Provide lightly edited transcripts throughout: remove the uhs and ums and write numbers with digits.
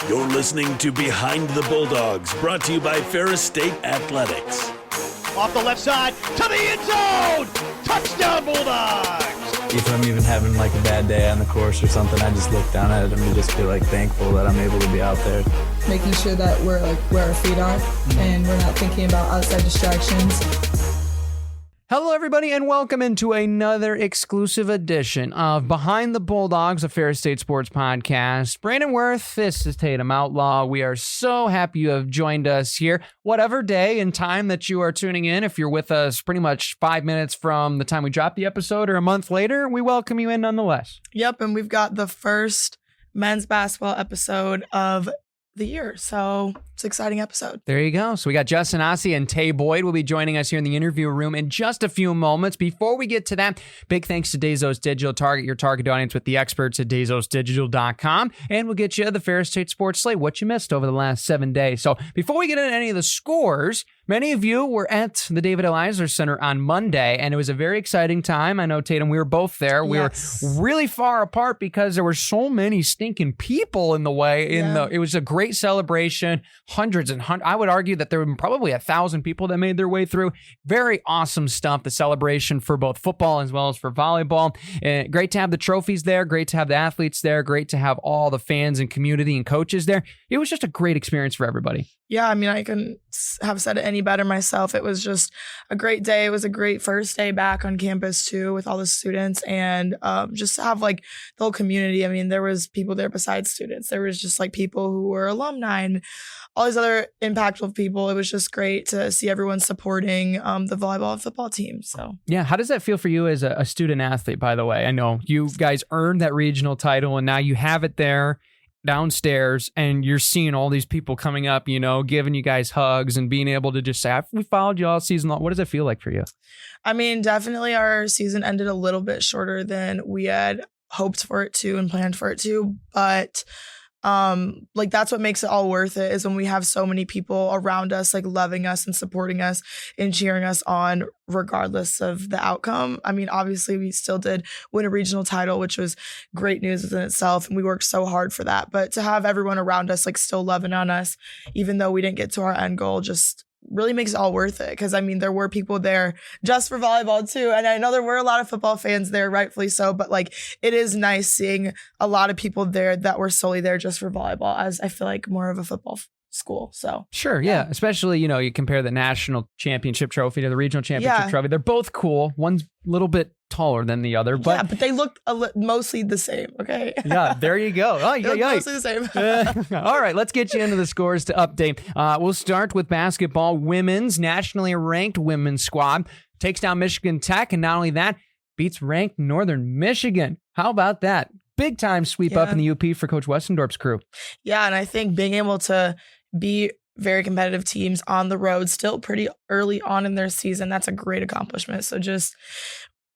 You're listening to Behind the Bulldogs, brought to you by Ferris State Athletics. Off the left side, to the end zone! Touchdown, Bulldogs! If I'm even having like a bad day on the course or something, I just look down at it and just feel like thankful that I'm able to be out there. Making sure that we're like where our feet are and we're not thinking about outside distractions. Hello, everybody, and welcome into another exclusive edition of Behind the Bulldogs, a Ferris State sports podcast. Brandon Worth, this is Tatum Outlaw. We are so happy you have joined us here. Whatever day and time that you are tuning in, if you're with us pretty much 5 minutes from the time we drop the episode or a month later, we welcome you in nonetheless. Yep, and we've got the first men's basketball episode of the year, so it's an exciting episode. There you go. So we got Justin Asi and Tae Boyd will be joining us here in the interview room in just a few moments. Before we get to that, big thanks to Dazos Digital. Target your target audience with the experts at DazosDigital.com, and we'll get you the Ferris State Sports Slate, what you missed over the last 7 days. So before we get into any of the scores, many of you were at the David L. Eisler Center on Monday, and it was a very exciting time. I know, Tatum, we were both there. We were really far apart because there were so many stinking people in the way. It was a great celebration. Hundreds and hundreds. I would argue that there were probably 1,000 people that made their way through. Very awesome stuff. The celebration for both football as well as for volleyball. Great to have the trophies there. Great to have the athletes there. Great to have all the fans and community and coaches there. It was just a great experience for everybody. Yeah, I mean, I couldn't have said it any better myself. It was just a great day. It was a great first day back on campus, too, with all the students, and just to have, like, the whole community. I mean, there was people there besides students. There was just, like, people who were alumni and all these other impactful people. It was just great to see everyone supporting the volleyball and football team. So yeah, how does that feel for you as a student athlete, by the way? I know you guys earned that regional title, and now you have it there downstairs, and you're seeing all these people coming up, you know, giving you guys hugs and being able to just say, we followed you all season long. What does it feel like for you? I mean, definitely our season ended a little bit shorter than we had hoped for it to and planned for it to, but like that's what makes it all worth it, is when we have so many people around us, like loving us and supporting us and cheering us on regardless of the outcome. I mean, obviously we still did win a regional title, which was great news within itself, and we worked so hard for that. But to have everyone around us like still loving on us, even though we didn't get to our end goal, just really makes it all worth it. Because I mean, there were people there just for volleyball too, and I know there were a lot of football fans there, rightfully so, but like it is nice seeing a lot of people there that were solely there just for volleyball, as I feel like more of a football school. So sure, yeah. Especially, you know, you compare the national championship trophy to the regional championship trophy. They're both cool. One's a little bit taller than the other, but but they look mostly the same. Okay. Yeah, there you go. Oh, mostly the same. All right, let's get you into the scores to update. We'll start with basketball. Women's nationally ranked women's squad takes down Michigan Tech, and not only that, beats ranked Northern Michigan. How about that? Big time sweep up in the UP for Coach Westendorp's crew. Yeah, and I think being able to be very competitive teams on the road still pretty early on in their season, that's a great accomplishment. So just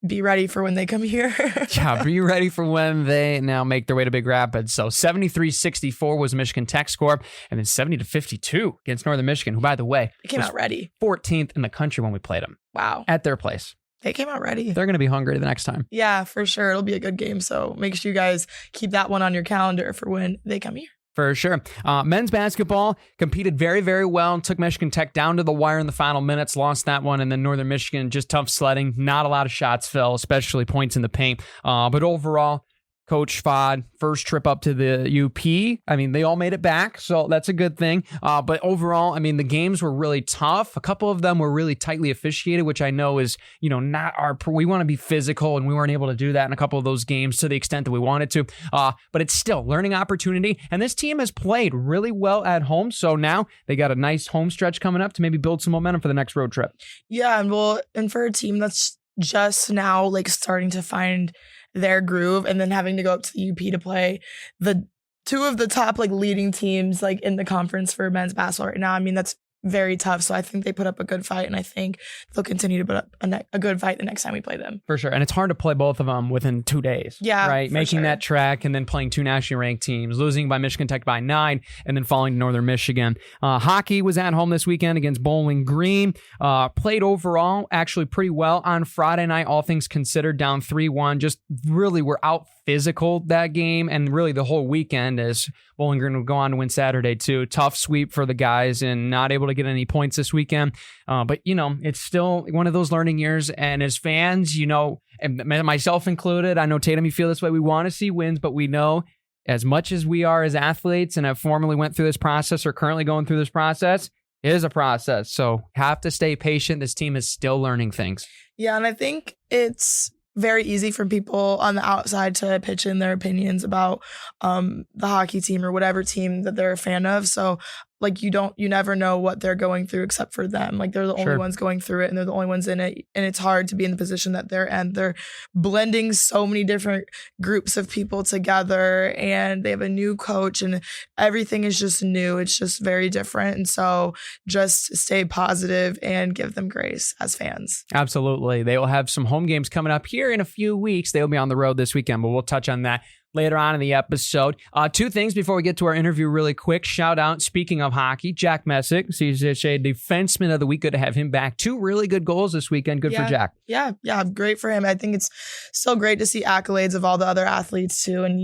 be ready for when they come here. Yeah, be ready for when they now make their way to Big Rapids. So 73-64 was Michigan Tech score, and then 70-52 against Northern Michigan, who, by the way, they came out ready. 14th in the country when we played them. Wow. At their place. They came out ready. They're going to be hungry the next time. Yeah, for sure. It'll be a good game. So make sure you guys keep that one on your calendar for when they come here. For sure. Men's basketball competed very, very well. Took Michigan Tech down to the wire in the final minutes. Lost that one. And then Northern Michigan, just tough sledding. Not a lot of shots fell, especially points in the paint. But overall, Coach Fod, first trip up to the UP. I mean, they all made it back, so that's a good thing. But overall, I mean, the games were really tough. A couple of them were really tightly officiated, which I know is, you know, not our... We want to be physical, and we weren't able to do that in a couple of those games to the extent that we wanted to. But it's still learning opportunity, and this team has played really well at home, so now they got a nice home stretch coming up to maybe build some momentum for the next road trip. Yeah, and for a team that's just now like starting to find their groove, and then having to go up to the UP to play the two of the top like leading teams like in the conference for men's basketball right now. I mean, that's very tough. So I think they put up a good fight, and I think they'll continue to put up a good fight the next time we play them. For sure. And it's hard to play both of them within 2 days. Yeah. Right. Making that track and then playing two nationally ranked teams, losing by Michigan Tech by 9, and then falling to Northern Michigan. Hockey was at home this weekend against Bowling Green. Played overall actually pretty well on Friday night, all things considered, down 3-1. Just really were out physical that game and really the whole weekend, as Bowling Green would go on to win Saturday too. Tough sweep for the guys and not able to get any points this weekend. But, it's still one of those learning years. And as fans, and myself included, I know Tatum, you feel this way. We want to see wins, but we know as much as we are as athletes and have formerly went through this process or currently going through this process, it is a process. So have to stay patient. This team is still learning things. Yeah, and I think it's very easy for people on the outside to pitch in their opinions about the hockey team or whatever team that they're a fan of. So you never know what they're going through except for them. Like they're the only ones going through it and they're the only ones in it. And it's hard to be in the position that they're in. They're blending so many different groups of people together and they have a new coach and everything is just new. It's just very different. And so just stay positive and give them grace as fans. Absolutely. They will have some home games coming up here in a few weeks. They'll be on the road this weekend, but we'll touch on that later on in the episode. Two things before we get to our interview really quick. Shout out, speaking of hockey, Jack Messick, CCHA Defenseman of the Week. Good to have him back. 2 really good goals this weekend. Good for Jack. Yeah, great for him. I think it's still great to see accolades of all the other athletes too. And,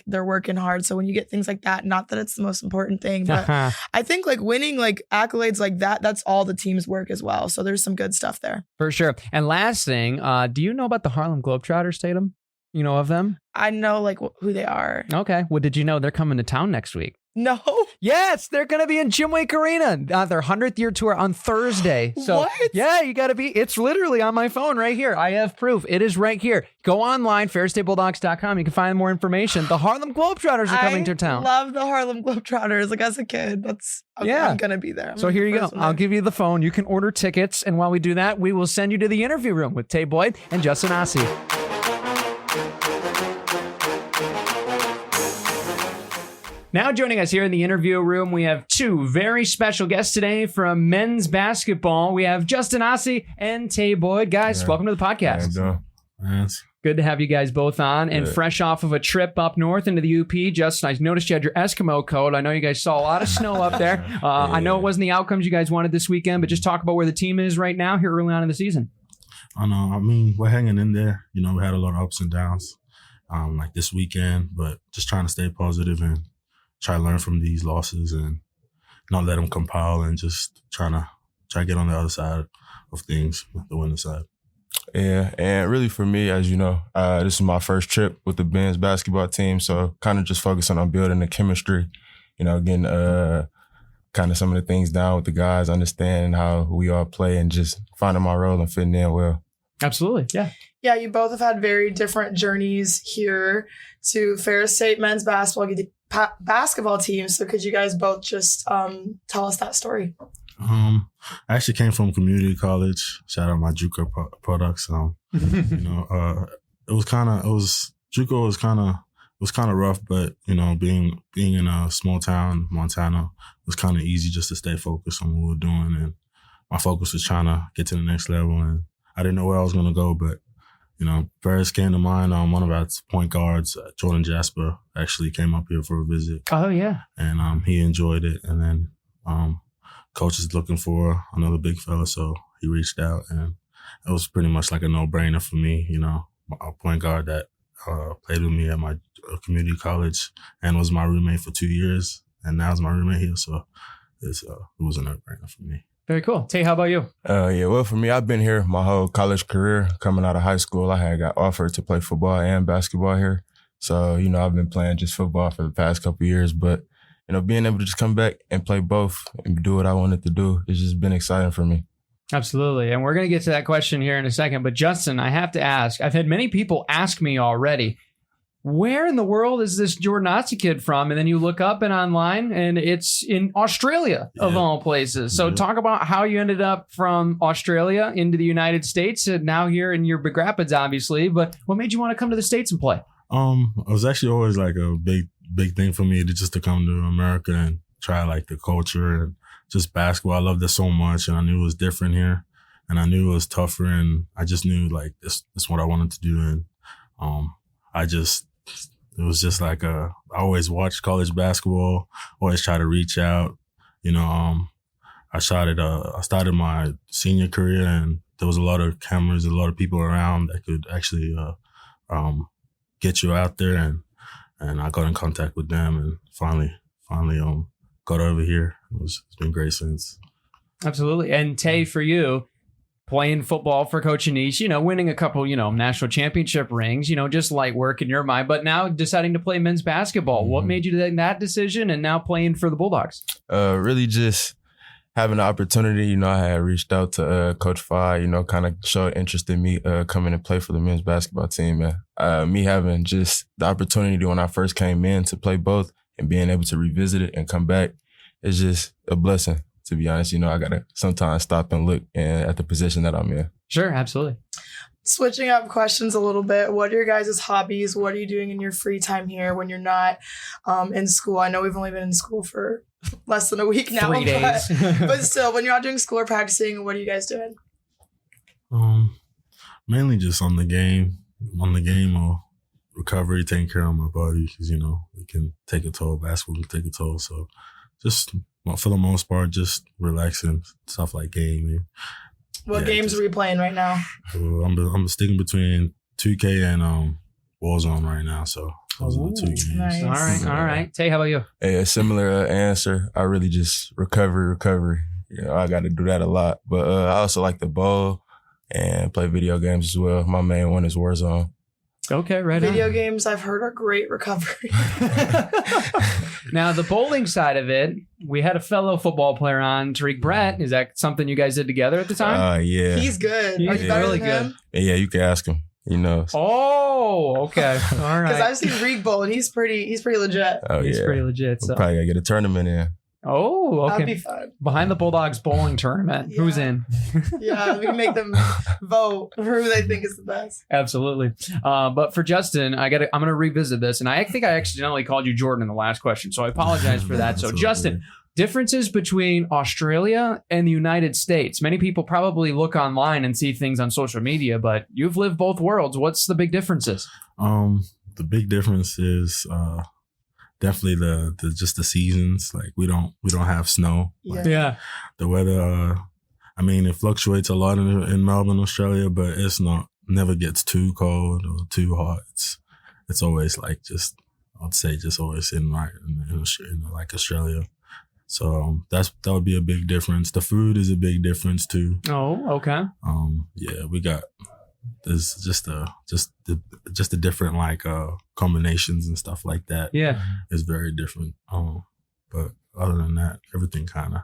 they're working hard. So when you get things like that, not that it's the most important thing, but I think winning accolades like that, that's all the team's work as well. So there's some good stuff there. For sure. And last thing, do you know about the Harlem Globetrotters, Tatum? You know of them? I know who they are. Okay. Well, did you know they're coming to town next week? No. Yes, they're going to be in Jim Wake Arena. Their 100th year tour on Thursday. So, what? Yeah, you got to be. It's literally on my phone right here. I have proof. It is right here. Go online, ferrisstatebulldogs.com. You can find more information. The Harlem Globetrotters are coming to town. I love the Harlem Globetrotters. As a kid, I'm going to be there. So here you go. I'll give you the phone. You can order tickets. And while we do that, we will send you to the interview room with Tae Boyd and Justin Asi. Now joining us here in the interview room, we have 2 very special guests today from men's basketball. We have Justin Asi and Tae Boyd. Guys, welcome to the podcast. Good to have you guys both on. And fresh off of a trip up north into the UP, Justin, I noticed you had your Eskimo coat. I know you guys saw a lot of snow up there. I know it wasn't the outcomes you guys wanted this weekend, but just talk about where the team is right now here early on in the season. I know. I mean, we're hanging in there. We had a lot of ups and downs this weekend, but just trying to stay positive and try to learn from these losses and not let them compile and just try to get on the other side of things, the winning side. Yeah, and really for me, as you know, this is my first trip with the men's basketball team, so kind of just focusing on building the chemistry, getting kind of some of the things down with the guys, understanding how we all play and just finding my role and fitting in well. Absolutely, yeah. Yeah, you both have had very different journeys here to Ferris State men's basketball team. So could you guys both just tell us that story? I actually came from community college. Shout out my JUCO products. JUCO was kind of rough, but being in a small town, Montana, was kind of easy just to stay focused on what we were doing, and my focus was trying to get to the next level. And I didn't know where I was going to go, but Ferris came to mind. One of our point guards, Jordan Jasper, actually came up here for a visit. Oh yeah, and he enjoyed it. And then coach is looking for another big fella, so he reached out, and it was pretty much like a no-brainer for me. A point guard that played with me at my community college and was my roommate for 2 years, and now is my roommate here. So it was a no-brainer for me. Very cool. Tay, how about you? Well, for me, I've been here my whole college career. Coming out of high school, I got offered to play football and basketball here. So, I've been playing just football for the past couple of years. But, being able to just come back and play both and do what I wanted to do, it's just been exciting for me. Absolutely. And we're going to get to that question here in a second. But Justin, I have to ask, I've had many people ask me already, where in the world is this Jordan Asi kid from? And then you look up and online and it's in Australia of all places. So talk about how you ended up from Australia into the United States and now here in your Big Rapids, obviously. But what made you want to come to the States and play? It was actually always like a big thing for me to come to America and try the culture and just basketball. I loved it so much, and I knew it was different here, and I knew it was tougher, and I just knew this is what I wanted to do. And it was just I always watched college basketball, always try to reach out. I started my senior career, and there was a lot of cameras, a lot of people around that could actually get you out there, and I got in contact with them, and finally got over here. It's been great since. Absolutely. And Tay, for you, playing football for Coach Anish, winning a couple, national championship rings, just light work in your mind, but now deciding to play men's basketball. Mm-hmm. What made you make that decision and now playing for the Bulldogs? Really just having the opportunity. I had reached out to Coach Fi, kind of showed interest in me coming and play for the men's basketball team. And me having just the opportunity when I first came in to play both and being able to revisit it and come back is just a blessing. To be honest, I got to sometimes stop and look at the position that I'm in. Sure, absolutely. Switching up questions a little bit, what are your guys' hobbies? What are you doing in your free time here when you're not in school? I know we've only been in school for less than a week now. 3 days. But still, when you're not doing school or practicing, what are you guys doing? Mainly just on the game or recovery, taking care of my body because, it can take a toll. Basketball can take a toll. So just for the most part, just relaxing, stuff like gaming. What games are we playing right now? I'm sticking between 2K and Warzone right now. So those are the 2 games. Nice. All right. Tay, how about you? Hey, a similar answer. I really just recovery. I got to do that a lot. But I also like to bowl and play video games as well. My main one is Warzone. Okay, right on. Video games, I've heard, are great recovery. Now, the bowling side of it, we had a fellow football player on, Tariq Brett. Is that something you guys did together at the time? Yeah. He's good. He's Are you better really than him? good. Yeah, you can ask him. He knows. Oh, okay. All right. Because I've seen Reek bowl, and he's pretty legit. Oh, He's yeah. pretty legit. We'll So. probably got to get a tournament in. Oh, okay. That'd be fun. Behind the Bulldogs bowling tournament. Yeah. Who's in? Yeah, we can make them vote for who they think is the best. Absolutely. But for Justin, I'm going to revisit this. And I think I accidentally called you Jordan in the last question. So I apologize for that. So Justin, differences between Australia and the United States. Many people probably look online and see things on social media, but you've lived both worlds. What's the big differences? The big difference is definitely the just the seasons. Like we don't have snow. Like, Yeah. the weather. It fluctuates a lot in Melbourne, Australia, but it's never gets too cold or too hot. It's always like I'd always in like Australia. So that would be a big difference. The food is a big difference too. Oh, okay. There's just the different like combinations and stuff like that. Yeah. It's very different. But other than that, everything kind of.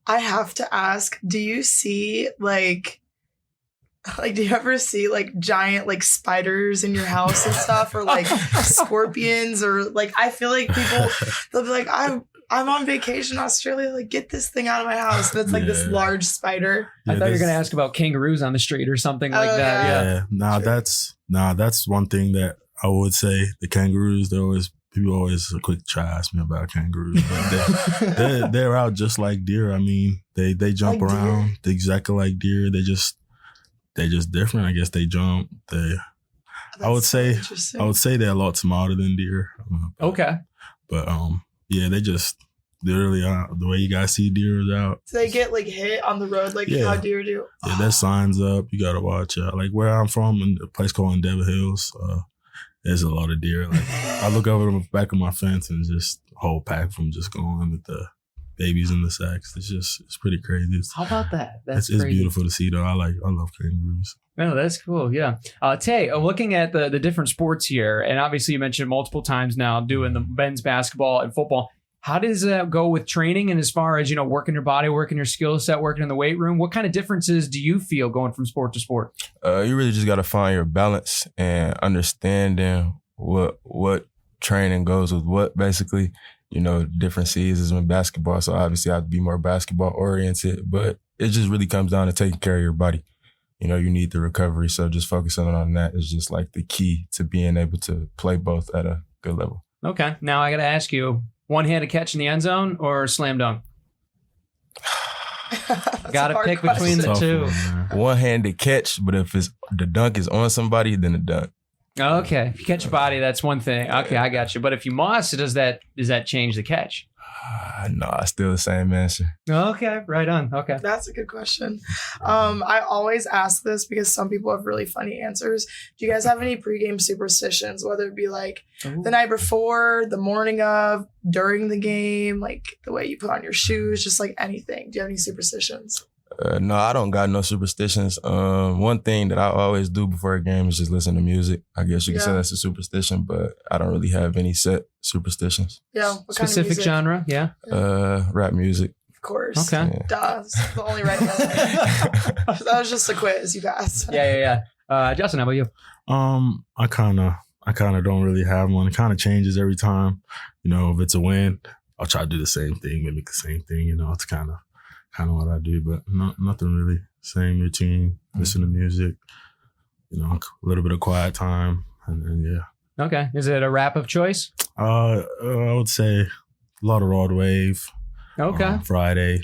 I have to ask, do you see do you ever see like giant like spiders in your house and stuff, or like scorpions, or like I feel like people, they'll be like, I'm on vacation in Australia, like get this thing out of my house. And it's like this large spider. I thought you were going to ask about kangaroos on the street or something like that. Yeah. That's one thing that I would say. The kangaroos, people always quick to try to ask me about kangaroos, but they're out just like deer. They jump like around exactly like deer. They're just different. I guess they jump. I would say they're a lot smarter than deer. Okay. But they just literally the way you guys see deer is out. So they get like hit on the road like how deer do. Yeah, there's signs up. You gotta watch out. Like where I'm from, in a place called Endeavor Hills, there's a lot of deer. Like I look over the back of my fence and just a whole pack of them just going with the babies in the sacks. It's pretty crazy. How about that? It's beautiful to see though. I love kangaroos. Oh, that's cool. Yeah. Tay, looking at the different sports here, and obviously you mentioned multiple times now doing the men's basketball and football. How does that go with training, and as far as, working your body, working your skill set, working in the weight room? What kind of differences do you feel going from sport to sport? You really just got to find your balance and understanding what training goes with what, basically. Different seasons in basketball. So obviously I have to be more basketball oriented, but it just really comes down to taking care of your body. You need the recovery. So just focusing on that is just like the key to being able to play both at a good level. Okay. Now I got to ask you, one-handed catch in the end zone or slam dunk? Got to pick between the two. One-handed catch, but if the dunk is on somebody, then the dunk. Okay. If you catch a body, that's one thing. Okay, I got you. But if you must, does that change the catch? No, still the same answer. Okay, right on. Okay. That's a good question. I always ask this because some people have really funny answers. Do you guys have any pregame superstitions, whether it be like the night before, the morning of, during the game, like the way you put on your shoes, just like anything? Do you have any superstitions? No, I don't got no superstitions. One thing that I always do before a game is just listen to music. I guess you can say that's a superstition, but I don't really have any set superstitions. Yeah. What Specific kind of music? genre? Yeah. Rap music. Of course. Okay. Yeah. Duh. That's the only right answer. That was just a quiz. You passed. Yeah. Justin, how about you? I kind of don't really have one. It kind of changes every time. You know, if it's a win, I'll try to do the same thing, mimic the same thing. You know, it's kind of what I do, but nothing really. Same routine, listen to music, you know, a little bit of quiet time, and yeah. Okay. Is it a rap of choice? I would say a lot of Rod Wave. Okay. Friday,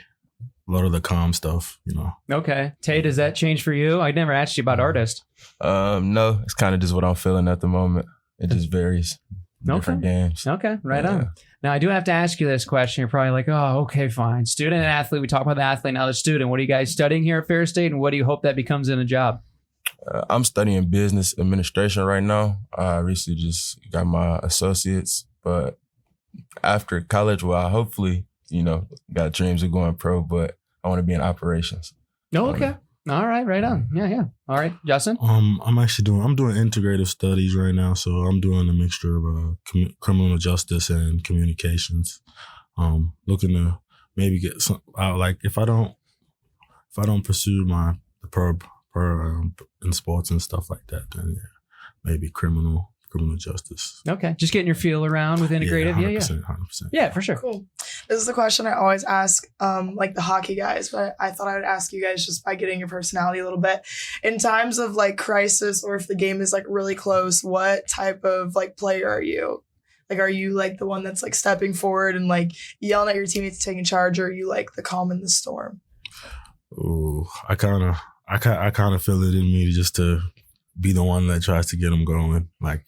a lot of the calm stuff, you know. Okay. Tay, does that change for you? I never asked you about artists. No, it's kind of just what I'm feeling at the moment. It just varies. Different games. Okay, right on. Now, I do have to ask you this question. You're probably like, oh, okay, fine. Student and athlete. We talk about the athlete, now the student. What are you guys studying here at Ferris State, and what do you hope that becomes in a job? I'm studying business administration right now. I recently just got my associates, but after college, well, I hopefully, you know, got dreams of going pro, but I want to be in operations. Oh, okay. All right, right on. Yeah. All right, Justin? I'm doing integrative studies right now, so I'm doing a mixture of criminal justice and communications. Looking to maybe get some out. Like if I don't pursue the pro in sports and stuff like that, then yeah, maybe criminal justice. Okay, just getting your feel around with integrative. Yeah, 100%, yeah. 100%. Yeah, for sure. Cool. This is the question I always ask, like the hockey guys, but I thought I would ask you guys just by getting your personality a little bit. In times of like crisis, or if the game is like really close, what type of like player are you? Like, are you like the one that's like stepping forward and like yelling at your teammates taking charge, or are you like the calm in the storm? Ooh, I kind of feel it in me just to be the one that tries to get them going. Like,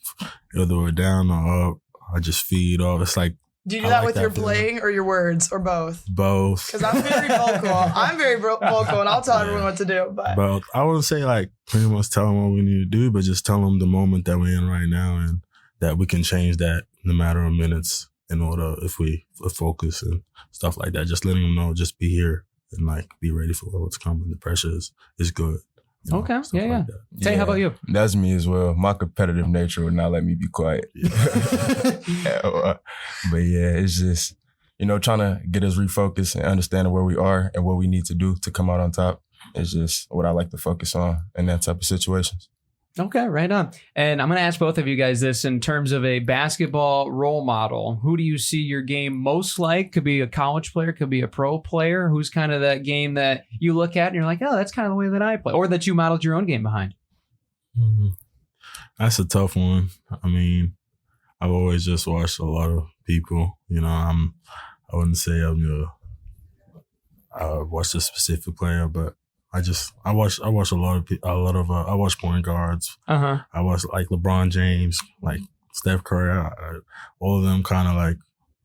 whether we're down or up, I just feed off. It's like, do you do that with your playing or your words, or both? Both. Because I'm very vocal. I'm very vocal, and I'll tell everyone what to do. But both. I wouldn't say like pretty much tell them what we need to do, but just tell them the moment that we're in right now, and that we can change that in a matter of minutes in order if we focus and stuff like that. Just letting them know, just be here and like be ready for what's coming. The pressure is good. You know, okay. Yeah. like Tay, how about you? That's me as well. My competitive nature would not let me be quiet. Yeah. But yeah, it's just, you know, trying to get us refocused and understanding where we are and what we need to do to come out on top. Is just what I like to focus on in that type of situations. Okay, right on. And I'm going to ask both of you guys this in terms of a basketball role model. Who do you see your game most like? Could be a college player, could be a pro player. Who's kind of that game that you look at and you're like, oh, that's kind of the way that I play, or that you modeled your own game behind? Mm-hmm. That's a tough one. I mean, I've always just watched a lot of people. You know, I wouldn't say I watched a specific player, but I watch a lot of I watch point guards. I watch like LeBron James, like Steph Curry. All of them kind of like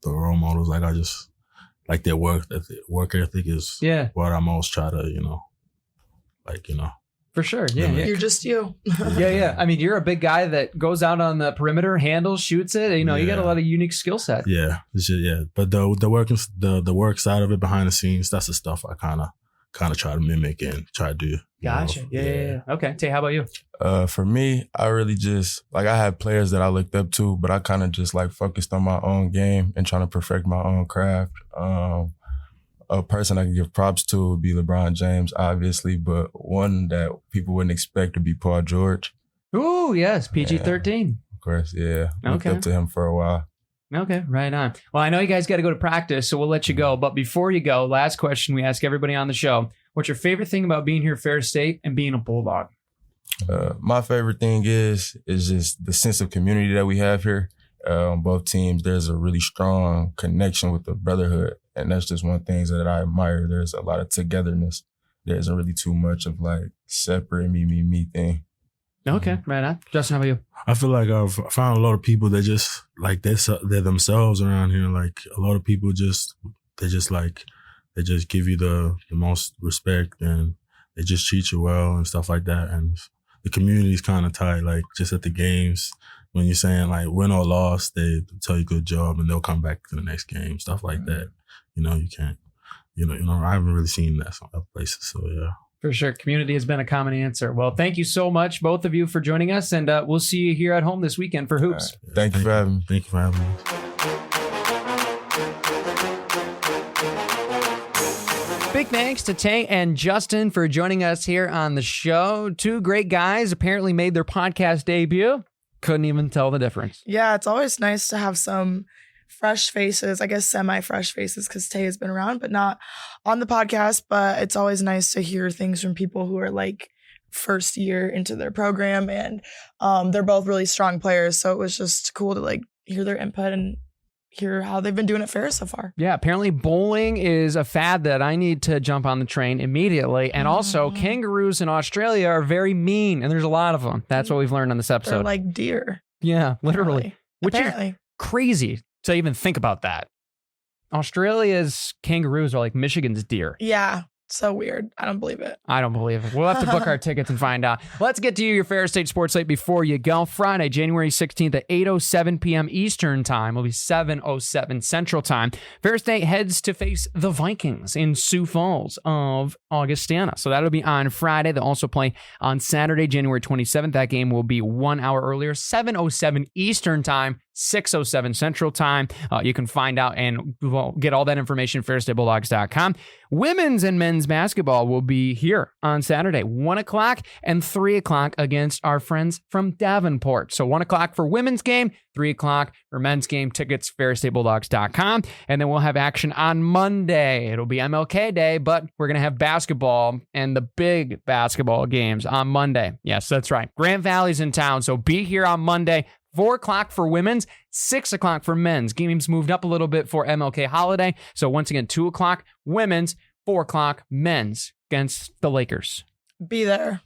the role models. Like I just like their work ethic is what I most try to For sure, yeah. You're just you. yeah. I mean, you're a big guy that goes out on the perimeter, handles, shoots it. You know, you got a lot of unique skill set. Yeah, But the work side of it behind the scenes, that's the stuff I kind of try to mimic and try to do. Gotcha. Yeah. Okay. Tay, how about you? For me, I really just like I had players that I looked up to, but I kind of just like focused on my own game and trying to perfect my own craft. A person I can give props to would be LeBron James, obviously, but one that people wouldn't expect to be Paul George. Oh, yes. PG-13. Of course, yeah. Looked up to him for a while. Okay, right on. Well, I know you guys got to go to practice, so we'll let you go. But before you go, last question we ask everybody on the show. What's your favorite thing about being here at Ferris State and being a Bulldog? My favorite thing is just the sense of community that we have here. On both teams, there's a really strong connection with the brotherhood. And that's just one thing that I admire. There's a lot of togetherness. There isn't really too much of like separate me thing. Okay, right on. Justin, how about you? I feel like I've found a lot of people that just like they're themselves around here. Like a lot of people they just give you the most respect and they just treat you well and stuff like that. And the community's kind of tight. Like just at the games, when you're saying like win or loss, they tell you good job and they'll come back to the next game, stuff like that. You can't. I haven't really seen that some other places. So yeah. For sure. Community has been a common answer. Well, thank you so much, both of you, for joining us. And we'll see you here at home this weekend for Hoops. Right. Thank you for having me. Thank you for having me. Big thanks to Tae and Justin for joining us here on the show. Two great guys apparently made their podcast debut. Couldn't even tell the difference. Yeah, it's always nice to have some fresh faces, I guess semi-fresh faces, because Tae has been around, but not on the podcast. But it's always nice to hear things from people who are like first year into their program, and they're both really strong players. So it was just cool to like hear their input and hear how they've been doing at Ferris so far. Yeah, apparently bowling is a fad that I need to jump on the train immediately. And also kangaroos in Australia are very mean, and there's a lot of them. That's what we've learned on this episode. They're like deer. Yeah, literally. Which Apparently. is crazy to even think about that. Australia's kangaroos are like Michigan's deer. Yeah. So weird. I don't believe it. I don't believe it. We'll have to book our tickets and find out. Let's get to your Ferris State Sports Slate before you go. Friday, January 16th at 8:07 p.m. Eastern Time. Will be 7:07 Central Time. Ferris State heads to face the Vikings in Sioux Falls of Augustana. So that'll be on Friday. They'll also play on Saturday, January 27th. That game will be 1 hour earlier, 7:07 Eastern Time. 6:07 Central Time. You can find out and get all that information at ferrisstatebulldogs.com. Women's and men's basketball will be here on Saturday, 1 o'clock and 3 o'clock against our friends from Davenport. So 1 o'clock for women's game, 3 o'clock for men's game. Tickets, ferrisstatebulldogs.com. And then we'll have action on Monday. It'll be MLK Day, but we're going to have basketball and the big basketball games on Monday. Yes, that's right. Grand Valley's in town, so be here on Monday. 4 o'clock for women's, 6 o'clock for men's. Games moved up a little bit for MLK holiday. So once again, 2 o'clock women's, 4 o'clock men's against the Lakers. Be there.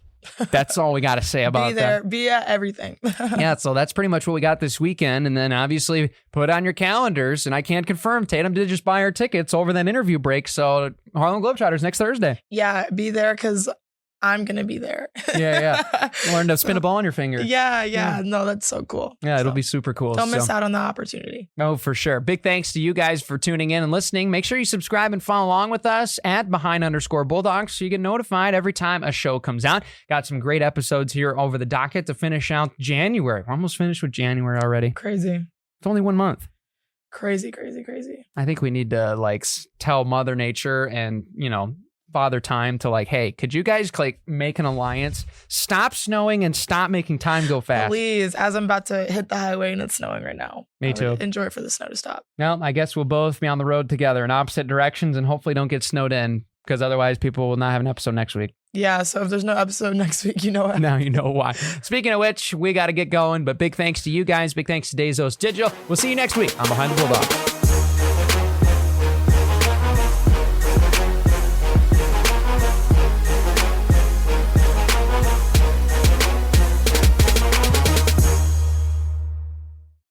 That's all we got to say about Be there. that. Be at everything. Yeah, so that's pretty much what we got this weekend. And then obviously put on your calendars. And I can't confirm, Tatum did just buy our tickets over that interview break. So Harlem Globetrotters next Thursday. Yeah, be there because I'm going to be there. Yeah. Learn to spin a ball on your finger. Yeah. No, that's so cool. Yeah, it'll be super cool. Don't miss out on the opportunity. Oh, for sure. Big thanks to you guys for tuning in and listening. Make sure you subscribe and follow along with us at Behind_Bulldogs so you get notified every time a show comes out. Got some great episodes here over the docket to finish out January. We're almost finished with January already. Crazy. It's only 1 month. Crazy. I think we need to tell Mother Nature and, Father Time to hey, could you guys make an alliance? Stop snowing and stop making time go fast. Please, as I'm about to hit the highway and it's snowing right now. Me too. Enjoy it for the snow to stop. Well, I guess we'll both be on the road together in opposite directions and hopefully don't get snowed in because otherwise people will not have an episode next week. Yeah, so if there's no episode next week, you know what? Now you know why. Speaking of which, we got to get going, but big thanks to you guys. Big thanks to Bezos Digital. We'll see you next week on Behind the Bulldogs.